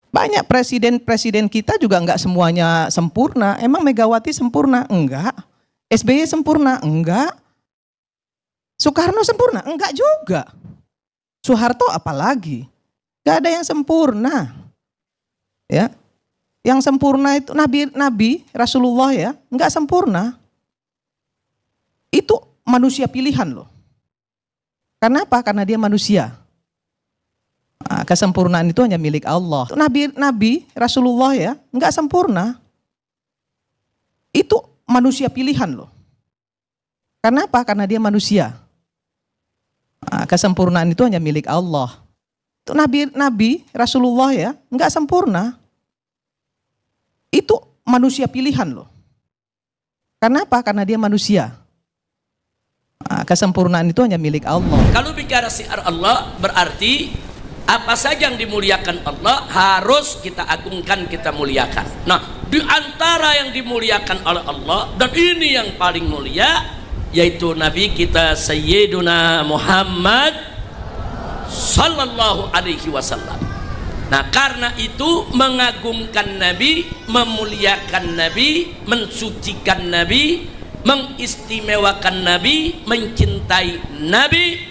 Banyak presiden-presiden kita juga nggak semuanya sempurna. Emang Megawati sempurna? Enggak. SBY sempurna? Enggak. Soekarno sempurna? Enggak juga. Soeharto apalagi? Gak ada yang sempurna. Ya, yang sempurna itu Nabi Rasulullah ya, enggak sempurna. Itu manusia pilihan loh. Karena apa? Karena dia manusia. Nah, kesempurnaan itu hanya milik Allah. Nabi Rasulullah ya, enggak sempurna. Itu manusia pilihan loh. Karena apa? Karena dia manusia. Nah, kesempurnaan itu hanya milik Allah. Itu Nabi Rasulullah ya, enggak sempurna. Itu manusia pilihan loh. Karena apa? Karena dia manusia. Nah, kesempurnaan itu hanya milik Allah. Kalau bicara syiar Allah berarti apa saja yang dimuliakan Allah harus kita agungkan, kita muliakan. Nah, di antara yang dimuliakan oleh Allah dan ini yang paling mulia yaitu Nabi kita Sayyiduna Muhammad Sallallahu Alaihi Wasallam. Nah, karena itu mengagungkan Nabi, memuliakan Nabi, mensucikan Nabi, mengistimewakan Nabi, mencintai Nabi,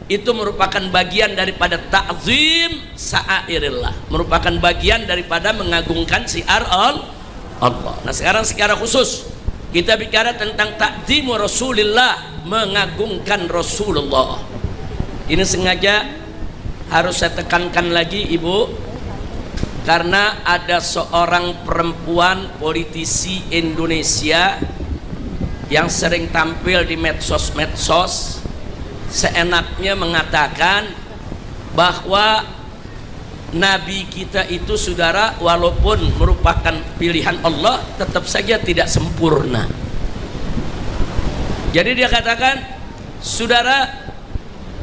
itu merupakan bagian daripada ta'zim sa'airillah, merupakan bagian daripada mengagungkan syiar Allah. Nah, sekarang secara khusus kita bicara tentang ta'zimu Rasulillah, mengagungkan Rasulullah. Ini sengaja harus saya tekankan lagi Ibu, karena ada seorang perempuan politisi Indonesia yang sering tampil di medsos seenaknya mengatakan bahwa Nabi kita itu saudara walaupun merupakan pilihan Allah tetap saja tidak sempurna. Jadi dia katakan saudara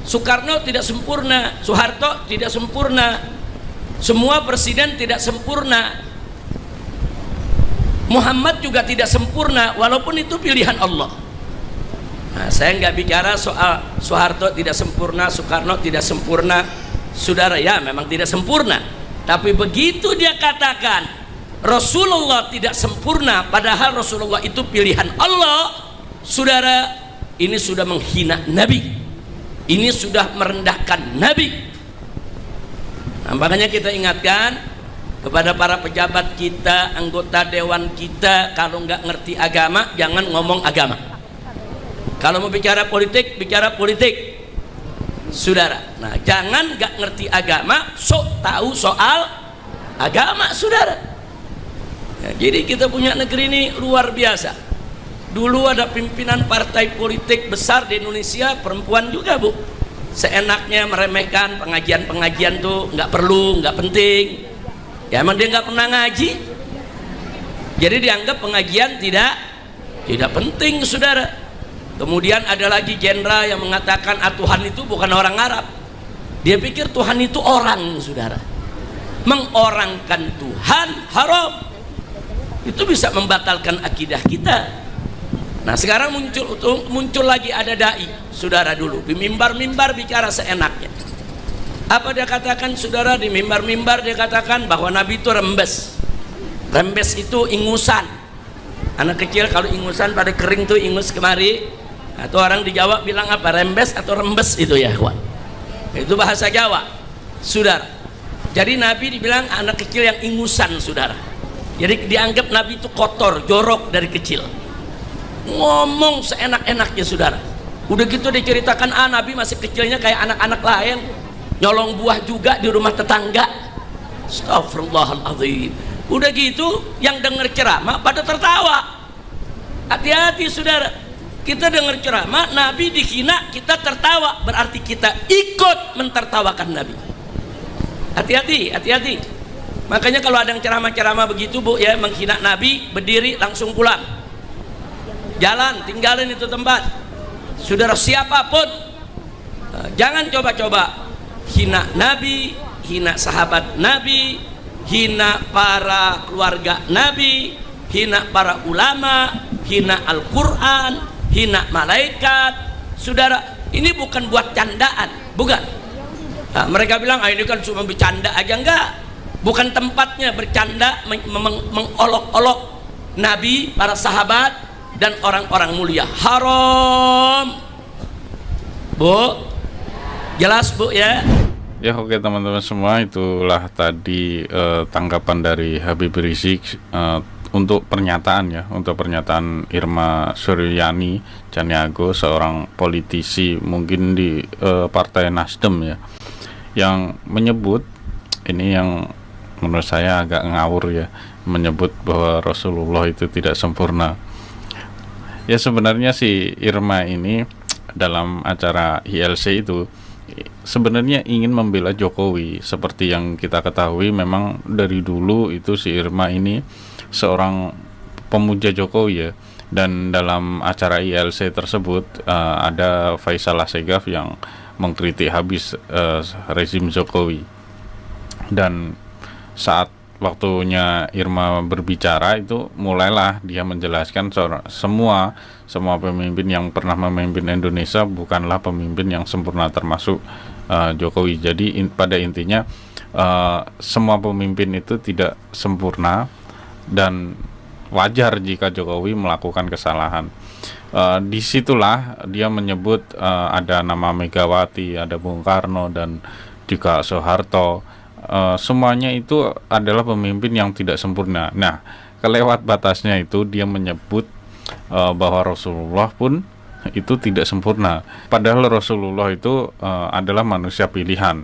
Soekarno tidak sempurna, Soeharto tidak sempurna, semua presiden tidak sempurna, Muhammad juga tidak sempurna walaupun itu pilihan Allah. Nah, saya nggak bicara soal Soeharto tidak sempurna, Soekarno tidak sempurna, saudara ya memang tidak sempurna. Tapi begitu dia katakan Rasulullah tidak sempurna, padahal Rasulullah itu pilihan Allah, saudara, ini sudah menghina Nabi, ini sudah merendahkan Nabi. Nah, makanya kita ingatkan kepada para pejabat kita, anggota dewan kita, kalau nggak ngerti agama jangan ngomong agama. Kalau mau bicara politik, bicara politik, saudara. Nah, jangan nggak ngerti agama, sok tahu soal agama, saudara. Ya, jadi kita punya negeri ini luar biasa. Dulu ada pimpinan partai politik besar di Indonesia, perempuan juga Bu, seenaknya meremehkan pengajian-pengajian tuh nggak perlu, nggak penting. Ya emang dia nggak pernah ngaji, jadi dianggap pengajian tidak penting, saudara. Kemudian ada lagi jenderal yang mengatakan Tuhan itu bukan orang Arab. Dia pikir Tuhan itu orang, saudara. Mengorangkan Tuhan haram. Itu bisa membatalkan akidah kita. Nah, sekarang muncul lagi ada dai, saudara, dulu di mimbar-mimbar bicara seenaknya. Apa dia katakan, saudara? Di mimbar-mimbar dia katakan bahwa Nabi itu rembes. Rembes itu ingusan. Anak kecil kalau ingusan pada kering tuh ingus kemari. Atau orang di Jawa bilang apa? Rembes atau rembes itu ya, kawan. Itu bahasa Jawa, saudara. Jadi Nabi dibilang anak kecil yang ingusan, saudara. Jadi dianggap Nabi itu kotor, jorok dari kecil. Ngomong seenak-enaknya, saudara. Udah gitu diceritakan Nabi masih kecilnya kayak anak-anak lain, nyolong buah juga di rumah tetangga. Astagfirullahaladzim. Udah gitu yang dengar ceramah pada tertawa. Hati-hati, saudara. Kita dengar ceramah Nabi dihina, kita tertawa, berarti kita ikut mentertawakan Nabi. Hati-hati, hati-hati. Makanya kalau ada yang ceramah-ceramah begitu Bu ya, menghina Nabi, berdiri langsung pulang, jalan, tinggalin itu tempat. Saudara, siapapun jangan coba-coba hina Nabi, hina sahabat Nabi, hina para keluarga Nabi, hina para ulama, hina Al-Quran, hina malaikat. Saudara, ini bukan buat candaan, bukan. Nah, mereka bilang ini kan cuma bercanda aja, enggak. bukan tempatnya bercanda mengolok-olok Nabi, para sahabat dan orang-orang mulia. Haram. Bu, jelas Bu ya? Ya, oke teman-teman semua, itulah tadi tanggapan dari Habib Rizik untuk pernyataan Irma Suryani Chaniago, seorang politisi mungkin di Partai Nasdem ya, yang menyebut ini yang menurut saya agak ngawur ya, menyebut bahwa Rasulullah itu tidak sempurna. Ya sebenarnya si Irma ini dalam acara ILC itu sebenarnya ingin membela Jokowi. Seperti yang kita ketahui, memang dari dulu itu si Irma ini seorang pemuja Jokowi ya. Dan dalam acara ILC tersebut ada Faisal Assegaf yang mengkritik habis rezim Jokowi. Dan saat waktunya Irma berbicara itu mulailah dia menjelaskan semua pemimpin yang pernah memimpin Indonesia bukanlah pemimpin yang sempurna, termasuk Jokowi. Jadi pada intinya semua pemimpin itu tidak sempurna dan wajar jika Jokowi melakukan kesalahan. Disitulah dia menyebut ada nama Megawati, ada Bung Karno dan juga Soeharto. Semuanya itu adalah pemimpin yang tidak sempurna. Nah, kelewat batasnya itu dia menyebut bahwa Rasulullah pun itu tidak sempurna. Padahal Rasulullah itu adalah manusia pilihan.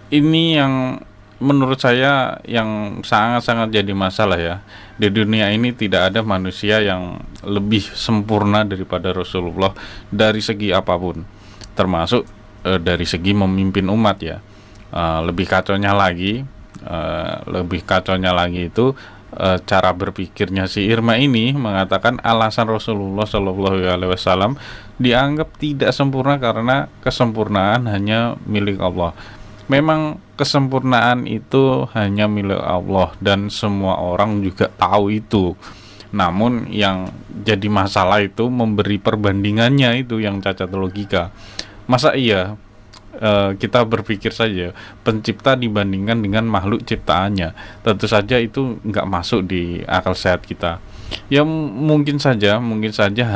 Ini yang menurut saya yang sangat-sangat jadi masalah ya. Di dunia ini tidak ada manusia yang lebih sempurna daripada Rasulullah dari segi apapun, termasuk dari segi memimpin umat ya. Lebih kacaunya lagi itu cara berpikirnya si Irma ini mengatakan alasan Rasulullah Shallallahu Alaihi Wasallam dianggap tidak sempurna karena kesempurnaan hanya milik Allah. Memang kesempurnaan itu hanya milik Allah dan semua orang juga tahu itu. Namun yang jadi masalah itu memberi perbandingannya, itu yang cacat logika. Masa iya kita berpikir saja pencipta dibandingkan dengan makhluk ciptaannya? Tentu saja itu nggak masuk di akal sehat kita. Ya mungkin saja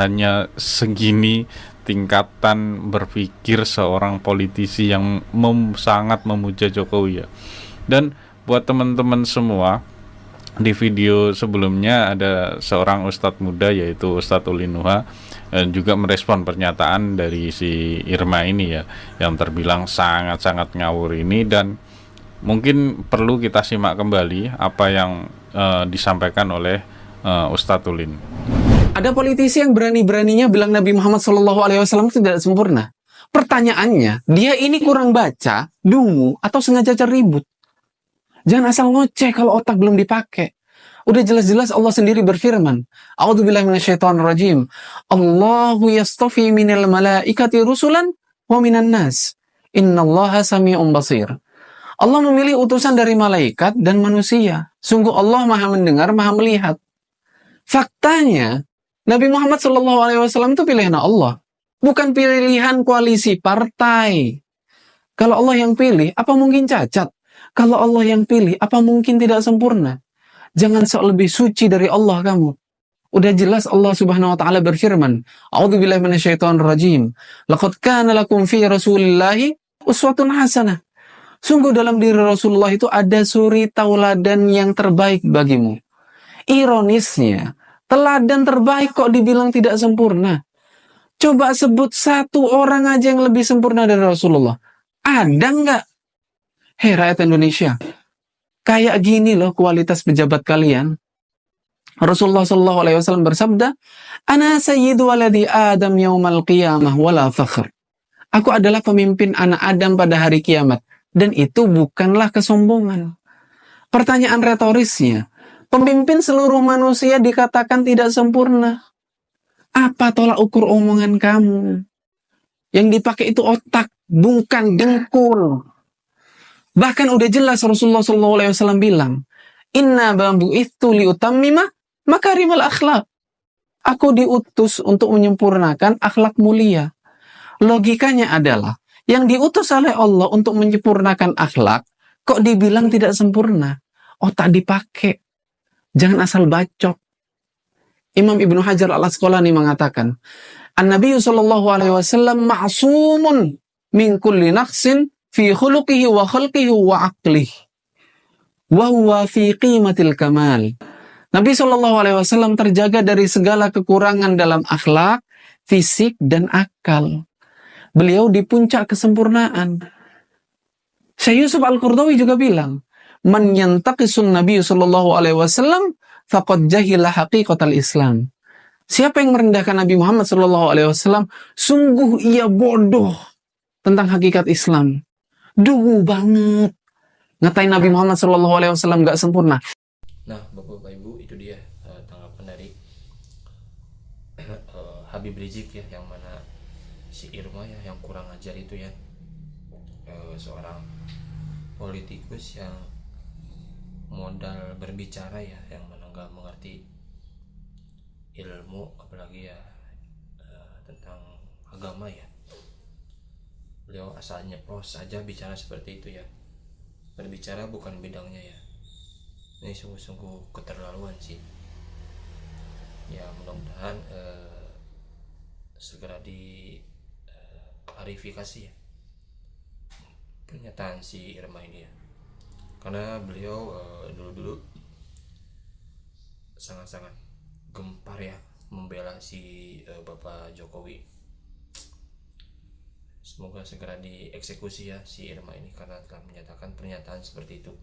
hanya segini tingkatan berpikir seorang politisi yang sangat memuja Jokowi ya. Dan buat teman-teman semua, di video sebelumnya ada seorang ustadz muda yaitu Ustadz Uli Nuha juga merespon pernyataan dari si Irma ini ya, yang terbilang sangat-sangat ngawur ini. Dan mungkin perlu kita simak kembali apa yang disampaikan oleh Ustadz Ulin. Ada politisi yang berani-beraninya bilang Nabi Muhammad SAW itu tidak sempurna. Pertanyaannya, dia ini kurang baca, dungu, atau sengaja cari ribut? Jangan asal ngoceh kalau otak belum dipakai. Udah jelas-jelas Allah sendiri berfirman, A'udzubillahi minasyaitonirrajim. Allahu yastafi minal malaikati rusulan wa minan nas. Innallaha sami'un basir. Allah memilih utusan dari malaikat dan manusia. Sungguh Allah Maha mendengar, Maha melihat. Faktanya, Nabi Muhammad SAW itu pilihan Allah, bukan pilihan koalisi partai. Kalau Allah yang pilih, apa mungkin cacat? Kalau Allah yang pilih, apa mungkin tidak sempurna? Jangan sok lebih suci dari Allah kamu. Udah jelas Allah Subhanahu wa taala berfirman, A'udzubillahi minasyaitonirrajim. Laqad kana lakum fi Rasulillahi uswatun hasanah. Sungguh dalam diri Rasulullah itu ada suri tauladan yang terbaik bagimu. Ironisnya, teladan terbaik kok dibilang tidak sempurna. Coba sebut satu orang aja yang lebih sempurna dari Rasulullah. Ada nggak? Hei rakyat Indonesia, kayak gini loh kualitas pejabat kalian. Rasulullah SAW bersabda, Ana sayyidu waladi Adam yaumal qiyamah wala fakhr. Aku adalah pemimpin anak Adam pada hari kiamat. Dan itu bukanlah kesombongan. Pertanyaan retorisnya, pemimpin seluruh manusia dikatakan tidak sempurna. Apa tolak ukur omongan kamu? Yang dipakai itu otak, bukan dengkul. Bahkan udah jelas Rasulullah SAW bilang, Inna bambu itu liutammima makarimal akhlak. Aku diutus untuk menyempurnakan akhlak mulia. Logikanya adalah, yang diutus oleh Allah untuk menyempurnakan akhlak, Kok dibilang tidak sempurna? Otak dipakai. Jangan asal bacot. Imam Ibnu Hajar al-Asqalani mengatakan, An-Nabi sallallahu alaihi wasallam ma'sumun min kulli naqsin fi khuluqihi wa khalqihi wa aqlihi. Wa huwa fi qimatil kamal. Nabi sallallahu alaihi wasallam terjaga dari segala kekurangan dalam akhlak, fisik dan akal. Beliau di puncak kesempurnaan. Syekh Yusuf Al-Qaradawi juga bilang, "Man yantaqisun Nabi sallallahu alaihi wasallam faqad jahila haqiqatal Islam." Siapa yang merendahkan Nabi Muhammad sallallahu alaihi wasallam, sungguh ia bodoh tentang hakikat Islam. Dungu banget. Ngatain Nabi Muhammad sallallahu alaihi wasallam enggak sempurna. Nah, Bapak Ibu, itu dia tanggapan dari Habib Rizik ya, yang mana si Irma ya yang kurang ajar itu ya, seorang politikus yang modal berbicara ya, yang mana nggak mengerti ilmu, apalagi ya tentang agama ya. Beliau asal nyeplos saja bicara seperti itu ya, berbicara bukan bidangnya ya. Ini sungguh-sungguh keterlaluan sih ya. Mudah-mudahan segera diklarifikasi ya pernyataan si Irma ini ya, karena beliau dulu-dulu sangat-sangat gempar ya membela si Bapak Jokowi. Semoga segera dieksekusi ya si Irma ini, karena telah menyatakan pernyataan seperti itu,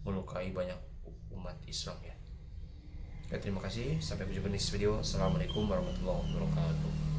melukai banyak umat Islam ya. Terima kasih, sampai berjumpa di video. Assalamualaikum warahmatullahi wabarakatuh.